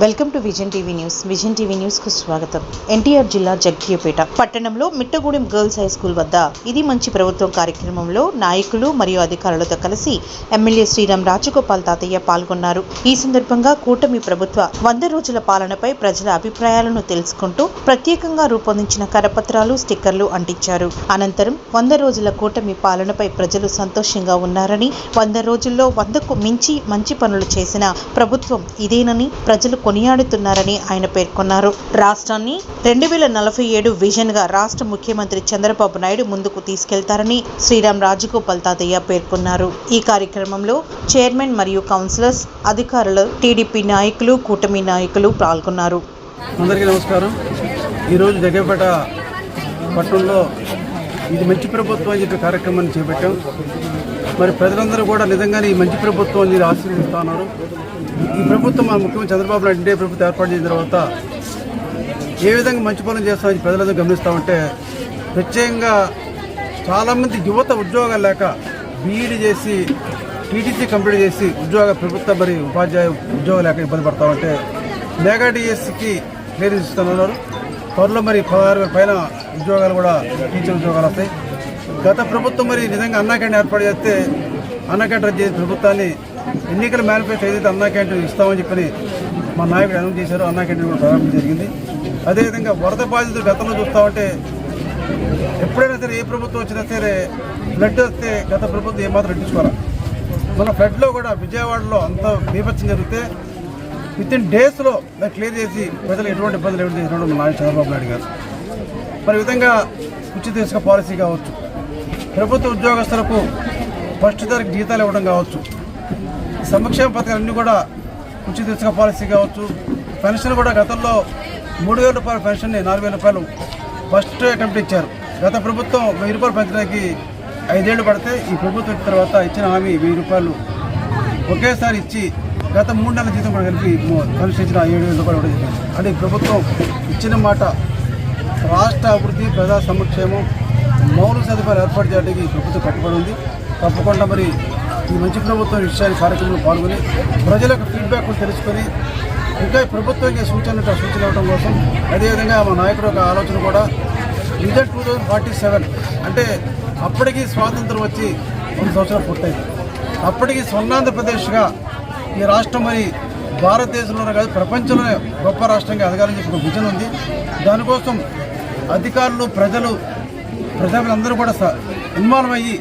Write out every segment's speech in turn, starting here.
Welcome to vision TV news. Vision TV news కు స్వాగతం. ఎన్టీఆర్ జిల్లా జగ్గయ్యపేట పట్టణంలో మిట్టగూడెం గర్ల్స్ హై స్కూల్ వద్ద ఇది మంచి ప్రభుత్వం కార్యక్రమంలో నాయకులు మరియు అధికారులతో కలిసి ఎమ్మెల్యే శ్రీరామ్ రాజగోపాల్ తాతయ్య పాల్గొన్నారు. ఈ సందర్భంగా కూటమి ప్రభుత్వ 100 రోజుల పాలనపై ప్రజల అభిప్రాయాలను తెలుసుకుంటూ ప్రత్యేకంగా రూపొందించిన కరపత్రాలు, స్టిక్కర్లు అంటించారు. అనంతరం 100 రోజుల కూటమి పాలనపై ప్రజలు సంతోషంగా ఉన్నారని, 100 రోజుల్లో 100కు మించి మంచి పనులు చేసిన ప్రభుత్వం ఇదేనని ప్రజలు కొనియాడుతున్నారని ఆయన పేర్కొన్నారు. రాష్ట్రాన్ని 2047 విజన్ గా రాష్ట్ర ముఖ్యమంత్రి చంద్రబాబు నాయుడు ముందుకు తీసుకెళ్తారని శ్రీరామ్ రాజగోపాల్ తాతయ్య పేర్కొన్నారు. ఈ కార్యక్రమంలో చైర్మన్ మరియు కౌన్సిలర్స్, అధికారులు, టీడీపీ నాయకులు, కూటమి నాయకులు పాల్గొన్నారు. అందరికీ నమస్కారం. ఈరోజు జగ్గయ్యపేట పట్టణంలో ఇది మంచి ప్రభుత్వం అని చెప్పి కార్యక్రమాన్ని చేపట్టాం. మరి ప్రజలందరూ కూడా నిజంగానే ఈ మంచి ప్రభుత్వం అని ఆశీర్వదిస్తూ ఉన్నారు. ఈ ప్రభుత్వం మన ముఖ్యమంత్రి చంద్రబాబు నాయుడు ఎన్డీఏ ప్రభుత్వం ఏర్పాటు చేసిన తర్వాత ఏ విధంగా మంచి పనులు చేస్తామని ప్రజలందరూ గమనిస్తామంటే, ప్రత్యేకంగా చాలామంది యువత ఉద్యోగాలు లేక బీఈడీ చేసి టీటీసీ కంప్లీట్ చేసి ప్రభుత్వ మరి ఉపాధ్యాయ ఉద్యోగం లేక ఇబ్బంది పడతామంటే మెగా డిఎస్సికి క్లియరెన్స్ ఇస్తున్నారు. త్వరలో మరి 16,000 పైన ఉద్యోగాలు కూడా టీచర్ ఉద్యోగాలు వస్తాయి. గత ప్రభుత్వం మరి నిజంగా అన్నా క్యాంటీన్ ఏర్పాటు చేస్తే అన్నా క్యాంటీన్ రద్దు చేసిన ప్రభుత్వాన్ని ఎన్నికల మేనిఫెస్టో ఏదైతే అన్నా క్యాంటీన్ ఇస్తామని చెప్పని మా నాయకుడు అనౌన్స్ చేశారో అన్నా క్యాంటీన్ కూడా ప్రారంభం జరిగింది. అదేవిధంగా వరద బాధితులు గతంలో చూస్తామంటే ఎప్పుడైనా సరే ఏ ప్రభుత్వం వచ్చినా సరే ఫ్లడ్ వస్తే గత ప్రభుత్వం ఏమాత్రం రెట్టించుకోవాలి. మన ఫ్లడ్లో కూడా విజయవాడలో అంత బీభత్సం జరిగితే వితిన్ డేస్లో క్లియర్ చేసి ప్రజలు ఎటువంటి ఇబ్బందులు ఏమిటి చేసినప్పుడు మన నాయకుడు చంద్రబాబు నాయుడు గారు మరి విధంగా ఉచిత ఇసుక పాలసీ కావచ్చు, ప్రభుత్వ ఉద్యోగస్తులకు ఫస్ట్ తారీఖు జీతాలు ఇవ్వడం కావచ్చు, సంక్షేమ పథకాలన్నీ కూడా ఉచిత ఇసుక పాలసీ కావచ్చు, పెన్షన్ కూడా గతంలో 3,000 రూపాయల పెన్షన్ని 4,000 రూపాయలు ఫస్ట్ అటెంప్ట్ ఇచ్చారు. గత ప్రభుత్వం 1,000 రూపాయలు పెంచడానికి 5 ఏళ్ళు పడితే ఈ ప్రభుత్వం తర్వాత ఇచ్చిన హామీ 1,000 రూపాయలు ఒకేసారి ఇచ్చి గత 3 నెలల జీతం కూడా కలిపి పెన్షన్ ఇచ్చిన 7,000 రూపాయలు కూడా చెప్పింది. అంటే ఈ ప్రభుత్వం ఇచ్చిన మాట రాష్ట్ర అభివృద్ధి, ప్రజా సంక్షేమం, మౌలిక సదుపాయాలు ఏర్పాటు చేయడానికి ఈ ప్రభుత్వం కట్టుబడి ఉంది. తప్పకుండా మరి ఈ మంచి ప్రభుత్వం విషయాన్ని కార్యక్రమంలో పాల్గొని ప్రజలకు ఫీడ్బ్యాక్ తెలుసుకొని ఇంకా ఈ ప్రభుత్వానికి సూచన ఇవ్వడం కోసం, అదేవిధంగా మా నాయకుడు ఒక ఆలోచన కూడా విజన్ 2047 అంటే అప్పటికి స్వాతంత్రం వచ్చి 100 సంవత్సరాలు పూర్తయింది. అప్పటికి స్వర్ణాంధ్రప్రదేశ్గా ఈ రాష్ట్రం మరి భారతదేశంలోనే కాదు ప్రపంచంలోనే గొప్ప రాష్ట్రంగా ఎదగాలని చెప్పి ఒక విజన్ ఉంది. దానికోసం అధికారులు, ప్రజలందరూ కూడా ఇన్వాల్వ్ అయ్యి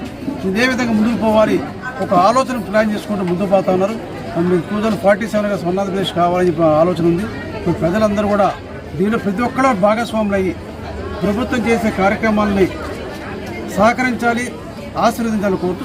ఇదే విధంగా ముందుకు పోవాలి ఒక ఆలోచన ప్లాన్ చేసుకుంటూ ముందుకు పోతా ఉన్నారు. 2047గా స్వర్ణాంధ్రప్రదేశ్ కావాలని చెప్పి ఆలోచన ఉంది. ప్రజలందరూ కూడా దీనిలో ప్రతి ఒక్కరూ భాగస్వాములు అయ్యి ప్రభుత్వం చేసే కార్యక్రమాలని సహకరించాలి, ఆశీర్వదించాలని కోరుతూ